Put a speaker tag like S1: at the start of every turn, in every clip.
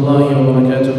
S1: الله وبركاته.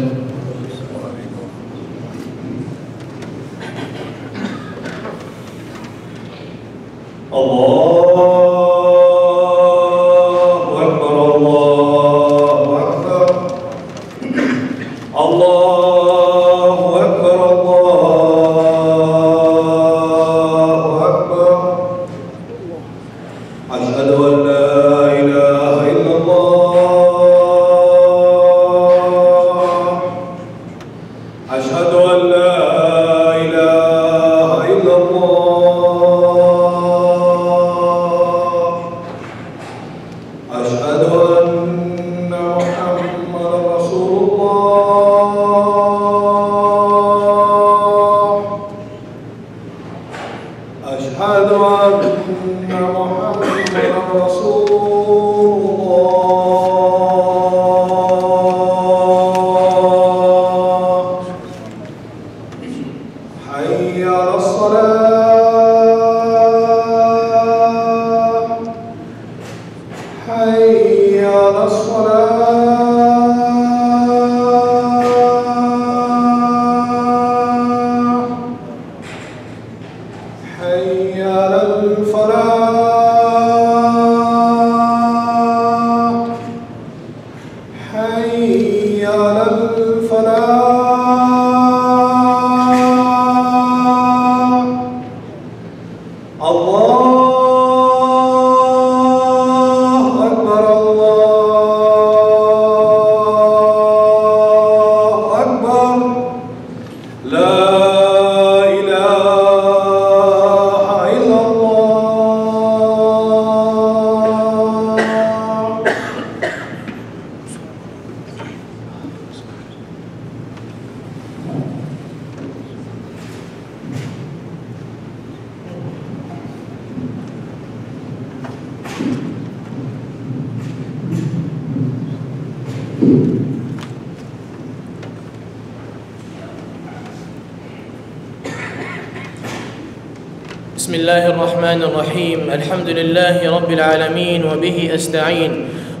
S1: بسم الله الرحمن الرحيم. الحمد لله رب العالمين وبه أستعين،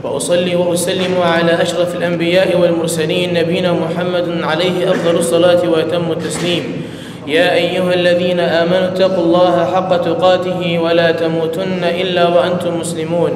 S1: وأصلي وأسلم على أشرف الأنبياء والمرسلين نبينا محمد عليه أفضل الصلاة وأتم التسليم. يا أيها الذين آمنوا اتقوا الله حق تقاته ولا تموتن إلا وأنتم مسلمون.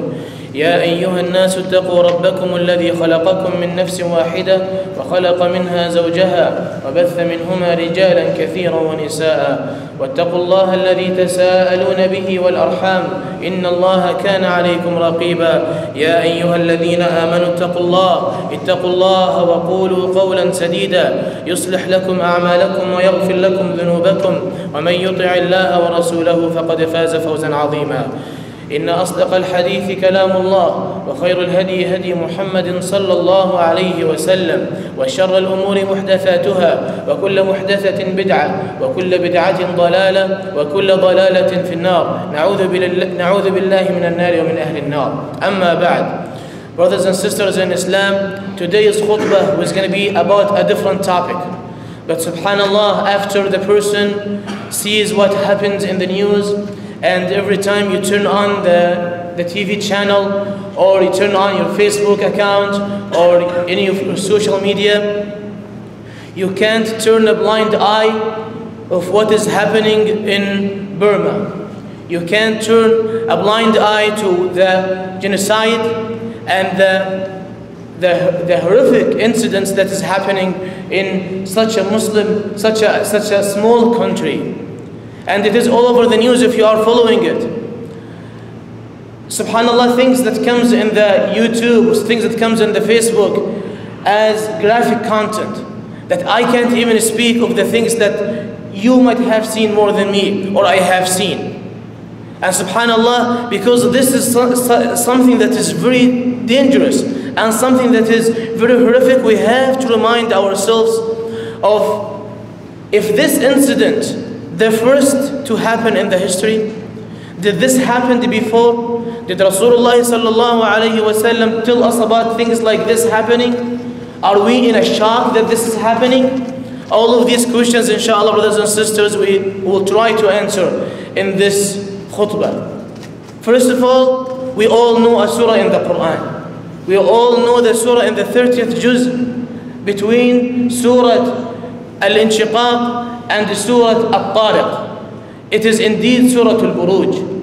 S1: يا أيها الناس اتقوا ربكم الذي خلقكم من نفس واحدة وخلق منها زوجها وبث منهما رجالا كثيرا ونساء، واتقوا الله الذي تساءلون به والأرحام إن الله كان عليكم رقيبا. يا أيها الذين آمنوا اتقوا الله وقولوا قولا سديدا يصلح لكم أعمالكم ويغفر لكم ذنوبكم، ومن يطع الله ورسوله فقد فاز فوزا عظيما. إن أصدق الحديث كلام الله، وخير الهدي هدي محمد صلى الله عليه وسلم، وشر الأمور محدثاتها، وكل محدثة بدعة، وكل بدعة ضلالة، وكل ضلالة في النار. نعوذ بالله من النار ومن أهل النار. أما بعد. Brothers and sisters in Islam, today's khutbah was going to be about a different topic. But subhanallah, after the person sees what happens in the news, and every time you turn on the TV channel, or you turn on your Facebook account, or any of your social media, you can't turn a blind eye of what is happening in Burma. You can't turn a blind eye to the genocide and the horrific incidents that is happening in such a small country. And it is all over the news if you are following it. Subhanallah, things that comes in the YouTube, things that comes in the Facebook as graphic content, that I can't even speak of the things that you might have seen more than me, or I have seen. And subhanallah, because this is something that is very dangerous and something that is very horrific, we have to remind ourselves of, if this incident, the first to happen in the history, did this happen before? Did Rasulullah sallallahu alayhi wa sallam tell us about things like this happening? Are we in a shock that this is happening? All of these questions, inshallah, brothers and sisters, we will try to answer in this khutbah. First of all, we all know a surah in the Quran. We all know the surah in the 30th juz, between Surah Al-Inshiqaq and Surah Al-Tariq. It is indeed Surah Al-Buruj.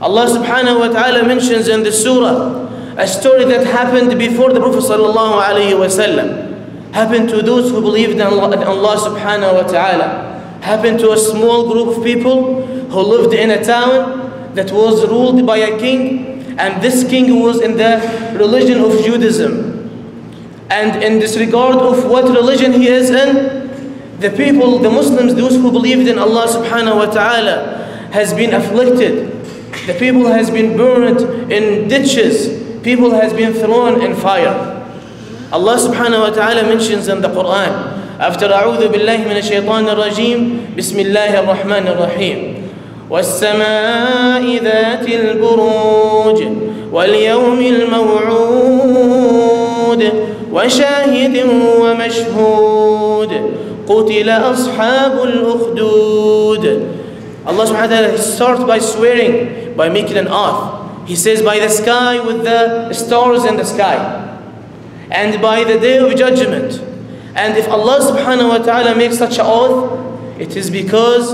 S1: Allah subhanahu wa ta'ala mentions in the surah a story that happened before the Prophet sallallahu alayhi wa sallam. Happened to those who believed in Allah subhanahu wa ta'ala. Happened to a small group of people who lived in a town that was ruled by a king, and this king was in the religion of Judaism. And in disregard of what religion he is in, the people, the Muslims, those who believed in Allah subhanahu wa ta'ala, has been afflicted. The people has been burned in ditches. People has been thrown in fire. Allah subhanahu wa ta'ala mentions in the Quran, after أعوذ بالله من الشيطان الرجيم بسم الله الرحمن الرحيم والسماء ذات البروج واليوم الموعود وشاهد ومشهود قتل أصحاب الأخدود. Allah subhanahu wa ta'ala starts by swearing, by making an oath. He says, by the sky with the stars in the sky, and by the day of judgment. And if Allah subhanahu wa ta'ala makes such an oath, it is because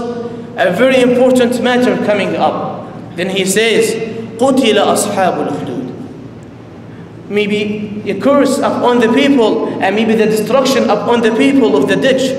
S1: a very important matter coming up. Then he says, قُتِلَ أَصْحَابُ الْأُخْدُودِ. Maybe a curse upon the people, and maybe the destruction upon the people of the ditch,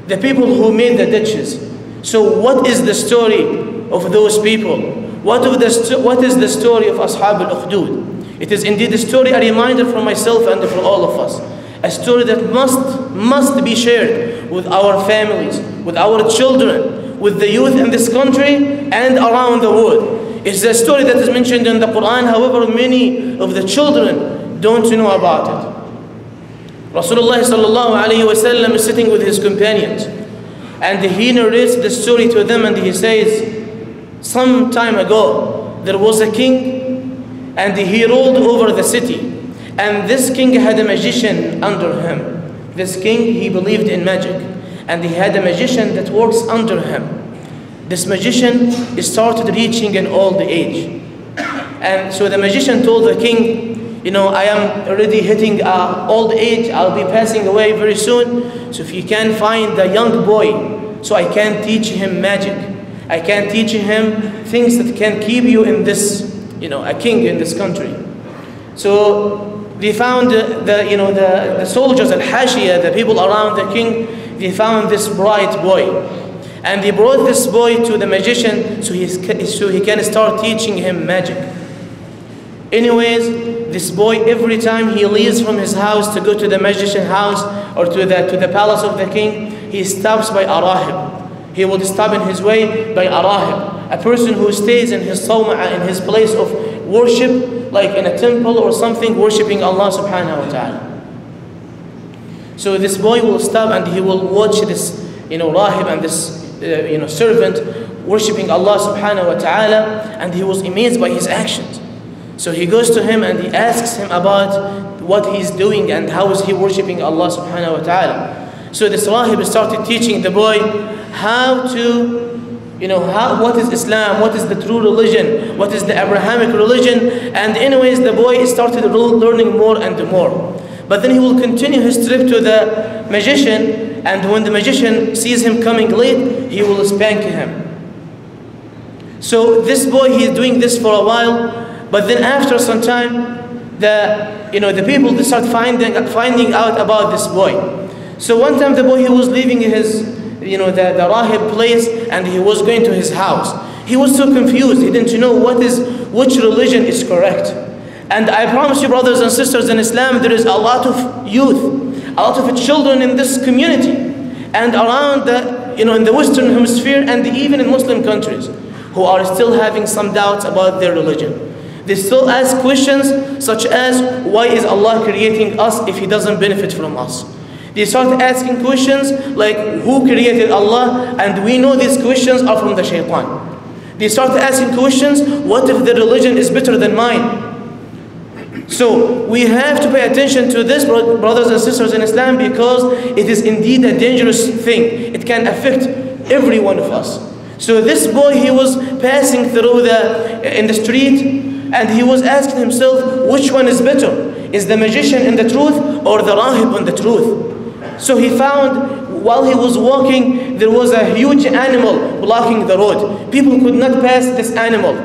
S1: the people who made the ditches. So what is the story of those people? What is the story of Ashab al-Ukhdud? It is indeed a story, a reminder for myself and for all of us. A story that must be shared with our families, with our children, with the youth in this country and around the world. It's a story that is mentioned in the Quran, however many of the children don't know about it. Rasulullah sallallahu alayhi wa sallam is sitting with his companions, and he narrates the story to them, and he says, some time ago there was a king, and he ruled over the city, and this king had a magician under him. This king, he believed in magic, and he had a magician that works under him. This magician started reaching an old age, and so the magician told the king, you know, I am already hitting old age, I'll be passing away very soon, so if you can find a young boy, so I can teach him magic, I can teach him things that can keep you in this, you know, a king in this country. So they found the soldiers, al-Hashiyah, the people around the king, they found this bright boy. And they brought this boy to the magician so he can start teaching him magic. Anyways, this boy, every time he leaves from his house to go to the magician's house or to the palace of the king, he stops by a rahib. He will stop in his way by a rahib, a person who stays in his sawma', in his place of worship, like in a temple or something, worshipping Allah subhanahu wa ta'ala. So this boy will stop and he will watch this, rahib and this, servant worshipping Allah subhanahu wa ta'ala, and he was amazed by his actions. So he goes to him and he asks him about what he's doing and how is he worshipping Allah subhanahu wa ta'ala. So this rahib started teaching the boy how to, what is Islam, what is the true religion, what is the Abrahamic religion, and anyways the boy started learning more and more. But then he will continue his trip to the magician, and when the magician sees him coming late, he will spank him. So this boy, he is doing this for a while, but then after some time, the people, they start finding out about this boy. So one time the boy, he was leaving his, the rahib place, and he was going to his house. He was so confused, he didn't know which religion is correct. And I promise you, brothers and sisters, in Islam, there is a lot of youth, a lot of children in this community, and around in the Western Hemisphere, and even in Muslim countries, who are still having some doubts about their religion. They still ask questions such as, why is Allah creating us if He doesn't benefit from us? They start asking questions like, who created Allah? And we know these questions are from the shaitan. They start asking questions, what if the religion is better than mine? So we have to pay attention to this, brothers and sisters in Islam, because it is indeed a dangerous thing. It can affect every one of us. So this boy, he was passing through in the street, and he was asking himself, which one is better? Is the magician in the truth or the rahib in the truth? So he found, while he was walking, there was a huge animal blocking the road. People could not pass this animal.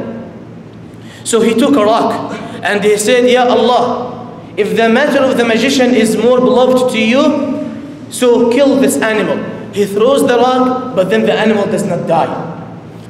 S1: So he took a rock and he said, Ya Allah, if the matter of the magician is more beloved to you, so kill this animal. He throws the rock, but then the animal does not die.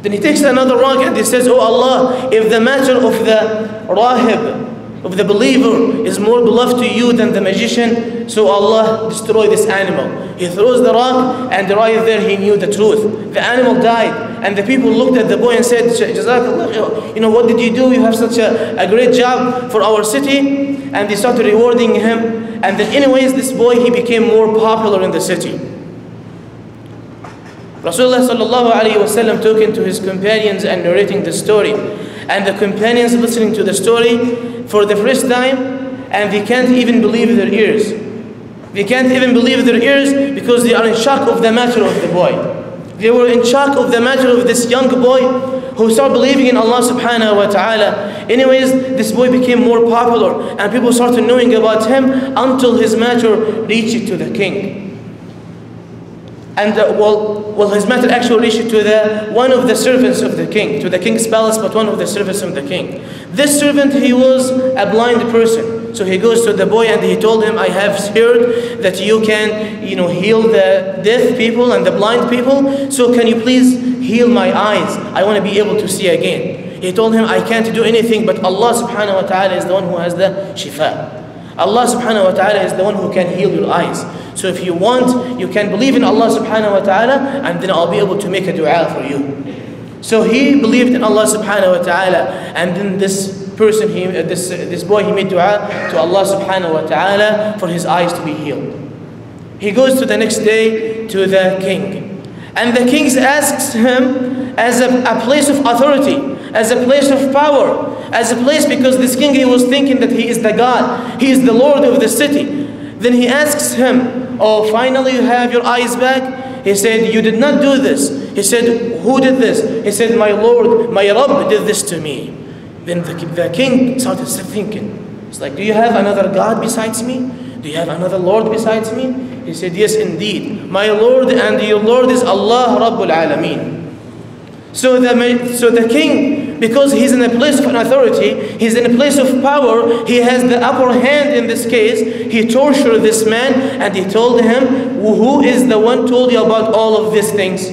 S1: Then he takes another rock and he says, Oh Allah, if the matter of the rahib, of the believer, is more beloved to you than the magician, so Allah, destroy this animal. He throws the rock, and right there he knew the truth. The animal died, and the people looked at the boy and said, Jazakallah, what did you do? You have such a great job for our city. And they started rewarding him. And then anyways, this boy, he became more popular in the city. Rasulullah sallallahu alayhi wa sallam took him to his companions and narrating the story. And the companions listening to the story for the first time, and they can't even believe their ears. They can't even believe their ears because they are in shock of the matter of the boy. They were in shock of the matter of this young boy who started believing in Allah subhanahu wa ta'ala. Anyways, this boy became more popular and people started knowing about him until his matter reached to the king. And his matter actually reached to one of the servants of the king, to the king's palace, but one of the servants of the king. This servant, he was a blind person. So he goes to the boy and he told him, I have heard that you can, heal the deaf people and the blind people. So can you please heal my eyes? I want to be able to see again. He told him, I can't do anything, but Allah subhanahu wa ta'ala is the one who has the shifa. Allah subhanahu wa ta'ala is the one who can heal your eyes. So if you want, you can believe in Allah subhanahu wa ta'ala, and then I'll be able to make a dua for you. So he believed in Allah subhanahu wa ta'ala, and then this person, this boy, he made dua to Allah subhanahu wa ta'ala for his eyes to be healed. He goes to the next day to the king. And the king asks him as a place of authority, as a place of power, as a place, because this king, he was thinking that he is the God, he is the Lord of the city. Then he asks him, oh, finally you have your eyes back? He said, you did not do this. He said, who did this? He said, my Lord, my Rabb did this to me. Then the king started thinking. It's like, do you have another God besides me? Do you have another Lord besides me? He said, yes, indeed. My Lord and your Lord is Allah Rabbul Alameen. So the king, because he's in a place of authority, he's in a place of power, he has the upper hand in this case. He tortured this man and he told him, who is the one told you about all of these things?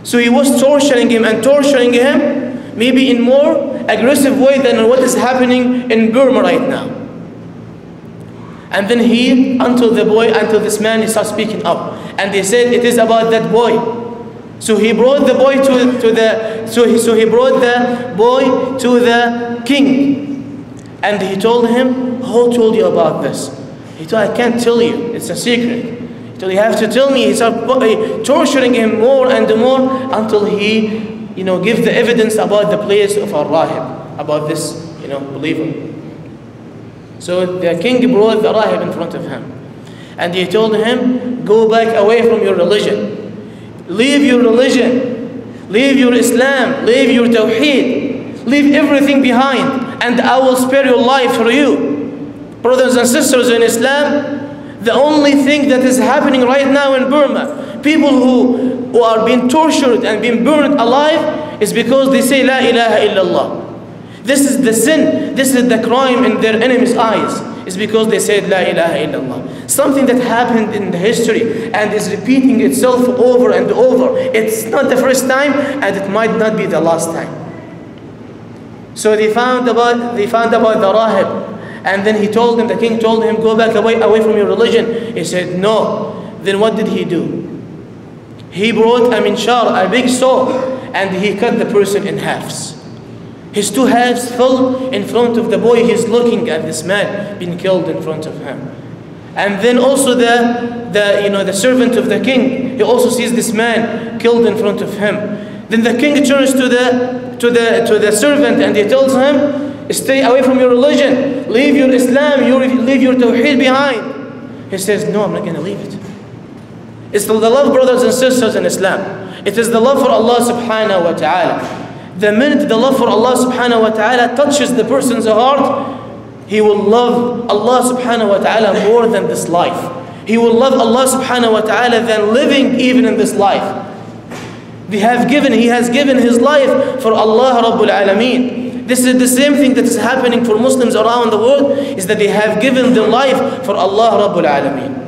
S1: So he was torturing him and torturing him, maybe in more aggressive way than what is happening in Burma right now. And then until this man, he starts speaking up. And they said, it is about that boy. So he brought the boy to the king, and he told him, who told you about this? He told, I can't tell you, it's a secret. He told, you have to tell me. He started torturing him more and more until he, gave the evidence about the place of Ar-Rahib, about this, believer. So the king brought the Rahib in front of him, and he told him, go back away from your religion. Leave your religion, leave your Islam, leave your Tawheed, leave everything behind, and I will spare your life for you. Brothers and sisters in Islam, the only thing that is happening right now in Burma, people who are being tortured and being burned alive, is because they say La ilaha illallah. This is the sin, this is the crime in their enemies' eyes. It's because they said La ilaha illallah. Something that happened in the history and is repeating itself over and over. It's not the first time and it might not be the last time. So they found about the Rahib, and then the king told him, go back away from your religion. He said, no. Then what did he do? He brought a minshar, a big saw, and he cut the person in halves. His two halves fell in front of the boy. He's looking at this man being killed in front of him. And then also the servant of the king, he also sees this man killed in front of him. Then the king turns to the servant and he tells him, stay away from your religion, leave your Islam, leave your Tawheed behind. He says, no, I'm not going to leave it. It's the love, brothers and sisters in Islam. It is the love for Allah subhanahu wa ta'ala. The minute the love for Allah subhanahu wa ta'ala touches the person's heart, he will love Allah subhanahu wa ta'ala more than this life. he will love Allah subhanahu wa ta'ala than living even in this life. He has given his life for Allah Rabbul Alameen. This is the same thing that is happening for Muslims around the world, is that they have given their life for Allah Rabbul Alameen.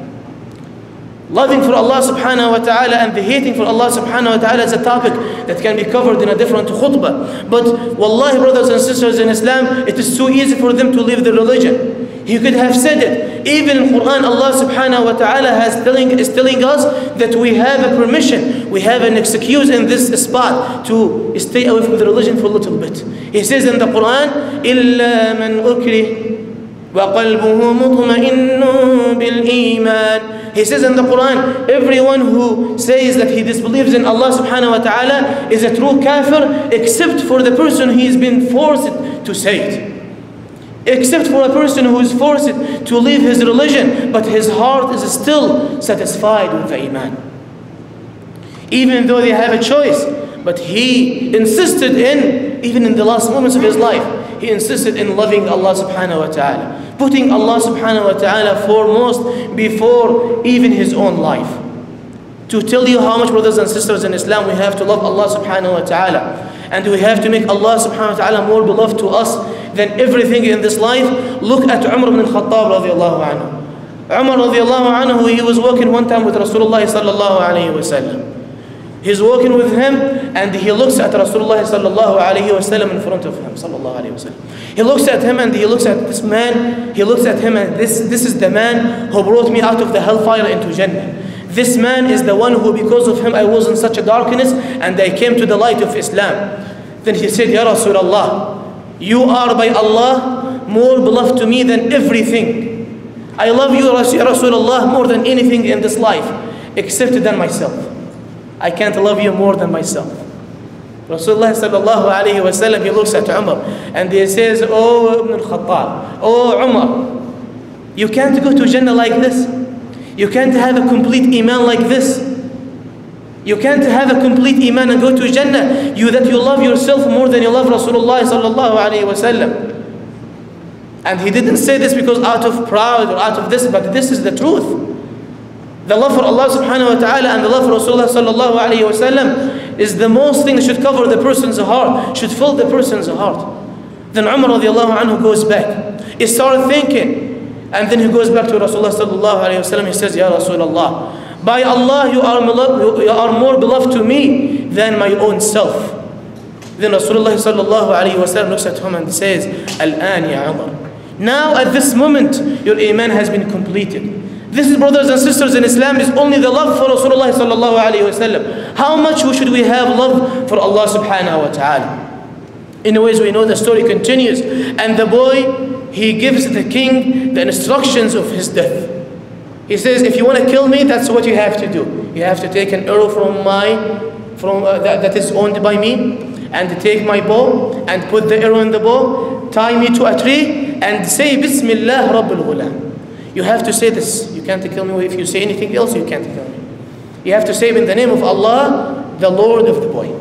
S1: Loving for Allah subhanahu wa ta'ala and the hating for Allah subhanahu wa ta'ala is a topic that can be covered in a different khutbah. But wallahi, brothers and sisters in Islam, it is so easy for them to leave their religion. He could have said it. Even in Quran, Allah subhanahu wa ta'ala is telling us that we have a permission, we have an excuse in this spot to stay away from the religion for a little bit. He says in the Quran, إِلَّا مَنْ أُكْرِهِ وَقَلْبُهُ مُطْمَئِنٌ بِالْإِيمَانِ. He says in the Quran, everyone who says that he disbelieves in Allah subhanahu wa ta'ala is a true kafir, except for the person he has been forced to say it. Except for a person who is forced to leave his religion, but his heart is still satisfied with the iman. Even though they have a choice, but he insisted even in the last moments of his life, he insisted in loving Allah subhanahu wa ta'ala, putting Allah subhanahu wa ta'ala foremost before even his own life. To tell you how much, brothers and sisters in Islam, we have to love Allah subhanahu wa ta'ala, and we have to make Allah subhanahu wa ta'ala more beloved to us than everything in this life. Look at Umar ibn al-Khattab radiallahu anhu. Umar radiallahu anhu, he was walking one time with Rasulullah sallallahu alayhi wa sallam. He's walking with him and he looks at Rasulullah sallallahu alayhi wa sallam in front of him. Sallallahu alayhi wa sallam. He looks at him and he looks at this man. He looks at him and this is the man who brought me out of the hellfire into Jannah. This man is the one who, because of him, I was in such a darkness and I came to the light of Islam. Then he said, Ya Rasulullah, you are by Allah more beloved to me than everything. I love you, Ya Rasulullah, more than anything in this life, except than myself. I can't love you more than myself. Rasulullah sallallahu alayhi wa sallam, he looks at Umar and he says, Oh Ibn al-Khattab, oh Umar, you can't go to Jannah like this. You can't have a complete iman like this. You can't have a complete iman and go to Jannah. You love yourself more than you love Rasulullah sallallahu alayhi wa sallam. And he didn't say this because out of pride or out of this, but this is the truth. The love for Allah subhanahu wa ta'ala and the love for Rasulullah sallallahu alayhi wa sallam is the most thing that should cover the person's heart, should fill the person's heart. Then Umar radiallahu anhu goes back. He started thinking, and then he goes back to Rasulullah sallallahu alayhi wa sallam. He says, Ya Rasulullah, by Allah, you are more beloved to me than my own self. Then Rasulullah sallallahu alayhi wa sallam looks at him and says, Al-an ya Umar. Now at this moment, your iman has been completed. This is, brothers and sisters in Islam, is only the love for Rasulullah sallallahu alayhi wa sallam. How much should we have love for Allah subhanahu wa ta'ala? In ways we know the story continues. And the boy, he gives the king the instructions of his death. He says, if you want to kill me, that's what you have to do. You have to take an arrow that is owned by me, and take my bow and put the arrow in the bow, tie me to a tree and say Bismillah Rabbul Ghulam. You have to say this. You can't kill me. If you say anything else, you can't kill me. You have to say in the name of Allah, the Lord of the boy.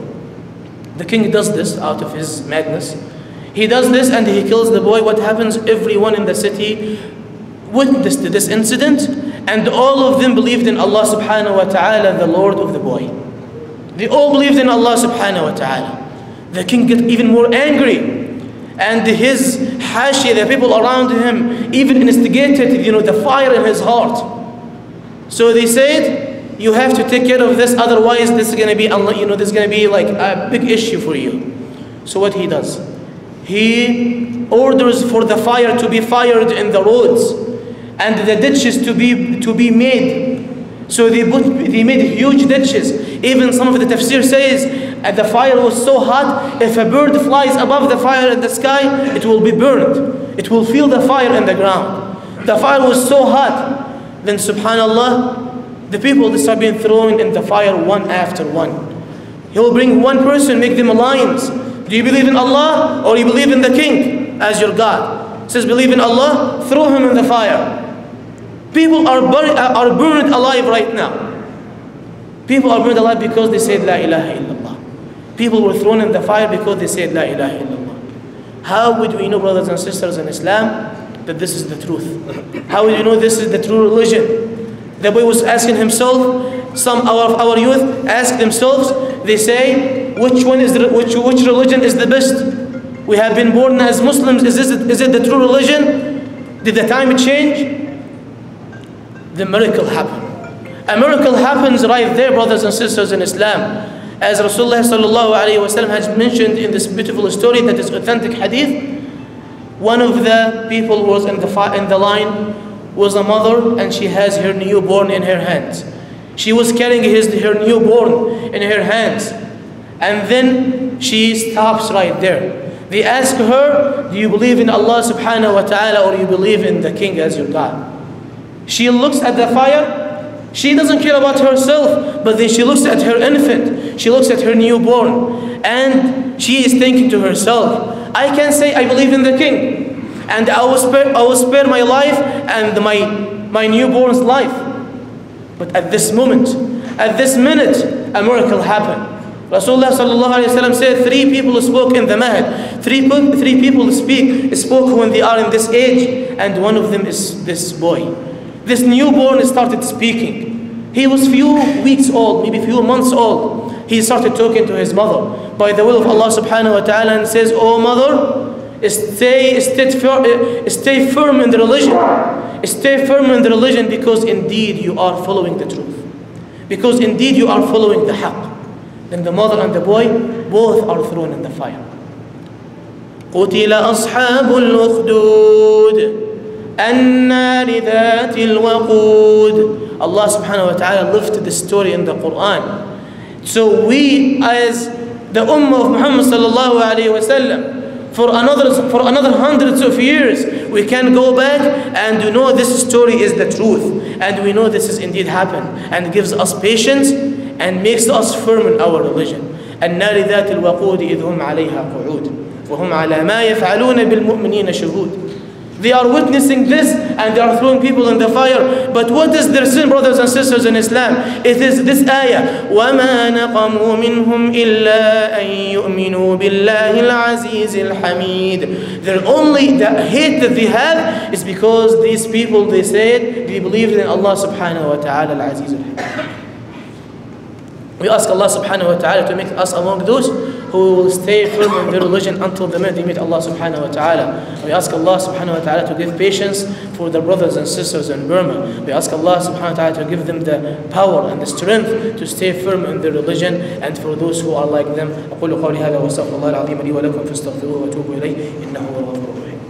S1: The king does this out of his madness. He does this and he kills the boy. What happens? Everyone in the city witnessed this incident, and all of them believed in Allah subhanahu wa ta'ala, the Lord of the boy. They all believed in Allah subhanahu wa ta'ala. The king got even more angry, and his hashi, the people around him, even instigated the fire in his heart. So they said, you have to take care of this, otherwise this is going to be this is going to be like a big issue for you. So what he does, he orders for the fire to be fired in the roads and the ditches to be made. So they made huge ditches. Even some of the tafsir says the fire was so hot, if a bird flies above the fire in the sky, it will be burned. It will feel the fire in the ground. The fire was so hot. Then subhanallah, the people start being thrown in the fire one after one. He will bring one person, make them alliance. Do you believe in Allah or you believe in the king as your God? He says, believe in Allah, throw him in the fire. People are burned alive right now. People are burned alive because they said La ilaha illallah. People were thrown in the fire because they said La ilaha illallah. How would we know, brothers and sisters in Islam, that this is the truth? How would you know this is the true religion? The boy was asking himself, some of our youth ask themselves, they say, which religion is the best? We have been born as Muslims, is it the true religion? Did the time change? The miracle happened. A miracle happens right there, brothers and sisters in Islam. As Rasulullah sallallahu alayhi wa sallam has mentioned in this beautiful story that is authentic hadith, one of the people was in the line was a mother, and she has her newborn in her hands. She was carrying her newborn in her hands, and then she stops right there. They ask her, do you believe in Allah subhanahu wa ta'ala, or you believe in the king as your God? She looks at the fire. She doesn't care about herself, but then she looks at her infant. She looks at her newborn, and she is thinking to herself, I can say I believe in the king, and I will spare my life and my newborn's life. But at this moment, at this minute, a miracle happened. Rasulullah sallallahu alayhi wa sallam said, 3 people spoke in the mahad. 3 people spoke when they are in this age, and one of them is this boy. This newborn started speaking. He was few weeks old, maybe few months old. He started talking to his mother by the will of Allah subhanahu wa ta'ala, and says, oh mother, stay firm in the religion. Stay firm in the religion, because indeed you are following the truth. Because indeed you are following the haqq. Then the mother and the boy both are thrown in the fire. قُتِلَ أَصْحَابُ الْأُخْدُودِ النَّارِ ذَاتِ الْوَقُودِ. Allah subhanahu wa ta'ala lifted the story in the Quran. So we, as the ummah of Muhammad sallallahu alayhi wa sallam, for another hundreds of years, we can go back and we know this story is the truth, and we know this is indeed happened, and gives us patience and makes us firm in our religion. النَّارِ ذَاتِ الْوَقُودِ إِذْ هُمْ عَلَيْهَا قُعُودٌ وَهُمْ عَلَى مَا يَفْعَلُونَ بِالْمُؤْمِنِينَ شُهُودٌ. They are witnessing this, and they are throwing people in the fire. But what is their sin, brothers and sisters in Islam? It is this ayah, وَمَا نَقَمُوا مِنْهُمْ إِلَّا أَن يُؤْمِنُوا بِاللَّهِ الْعَزِيزِ الْحَمِيدِ. The hate that they have is because these people, they said, they believed in Allah subhanahu wa ta'ala al-Aziz al-Hakim. We ask Allah subhanahu wa ta'ala to make us among those who will stay firm in their religion until the minute they meet Allah subhanahu wa ta'ala. We ask Allah subhanahu wa ta'ala to give patience for the brothers and sisters in Burma. We ask Allah subhanahu wa ta'ala to give them the power and the strength to stay firm in their religion, and for those who are like them. أقول قولي هذا وأستغفر الله العظيم لي ولكم فاستغفروه وتوبوا إليه إنه هو الغفور الرحيم.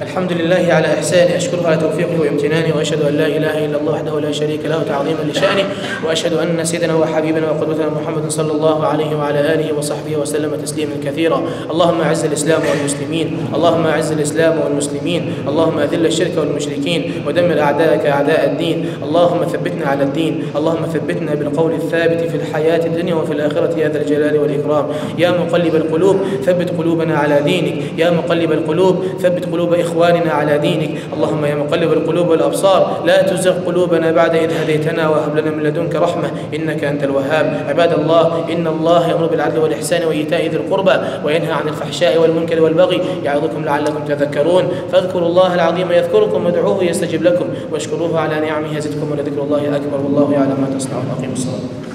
S1: الحمد لله على إحسانه، أشكره على توفيقه وامتنانه، وأشهد أن لا إله إلا الله وحده لا شريك له تعظيما لشأنه، وأشهد أن سيدنا وحبيبنا وقدوتنا محمد صلى الله عليه وعلى آله وصحبه وسلم تسليما كثيرا. اللهم أعز الإسلام والمسلمين، اللهم أعز الإسلام والمسلمين، اللهم أذل الشرك والمشركين، ودمر أعداءك أعداء الدين. اللهم ثبتنا على الدين، اللهم ثبتنا بالقول الثابت في الحياة الدنيا وفي الآخرة يا ذا الجلال والإكرام. يا مقلب القلوب ثبت قلوبنا على دينك، يا مقلب القلوب ثبت قلوب إخواننا على دينك. اللهم يا مقلب القلوب والأبصار لا تزغ قلوبنا بعد إذ هديتنا وهب لنا من لدنك رحمة إنك أنت الوهاب. عباد الله، إن الله يأمر بالعدل والإحسان وإيتاء ذي القربى وينهى عن الفحشاء والمنكر والبغي يعظكم لعلكم تذكرون. فاذكروا الله العظيم يذكركم وادعوه يستجب لكم واشكروه على نعمه يزدكم ولذكر الله أكبر والله يعلم ما تصنعون. أقيموا الصلاة.